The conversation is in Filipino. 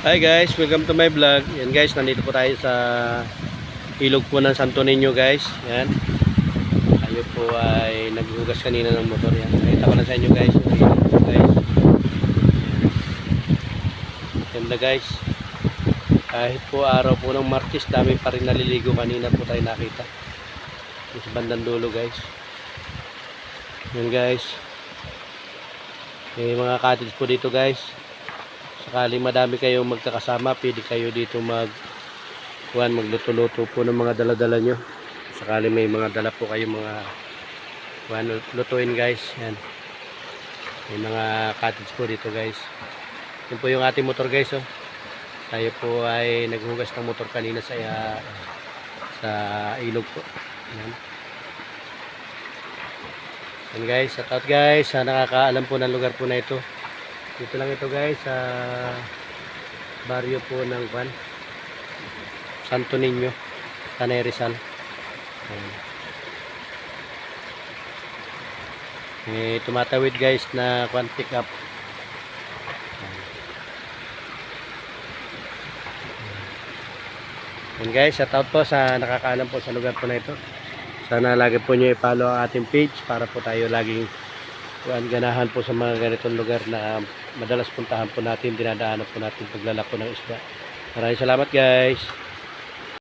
Hi guys, welcome to my vlog. Yan guys, nandito po tayo sa ilog po ng Santo Niño guys. Yan. Tayo po ay naghugas kanina ng motor yan. Nakita ko na sa inyo guys. Guys. Ganda guys. Kahit po araw po ng Martes, dami pa rin naliligo. Kanina po tayo nakita. Yung sa bandang dulo guys. Yan guys. May mga cottage po dito guys. Sakaling madami kayong magkakasama, pwede kayo dito magluto-luto po ng mga dala-dala nyo. Sakaling may mga dala po kayong mga lutuin guys. Yan. May mga cottage po dito guys. Yan po yung ating motor guys. Oh. Tayo po ay naghugas ng motor kanina sa ilog po. Yan. Yan guys, shout out guys sa nakakaalam po ng lugar po na ito. Dito lang ito guys sa baryo po ng Santo Niño, Tanay Rizal. Tumatawid guys na pick up. And guys, shout out po sa nakakaalam po sa lugar po na ito. Sana lagi po nyo i-follow ang ating page para po tayo laging ganahan po sa mga ganitong lugar na madalas puntahan po natin, dinadaanan po natin paglalako ng isda. Maraming salamat guys.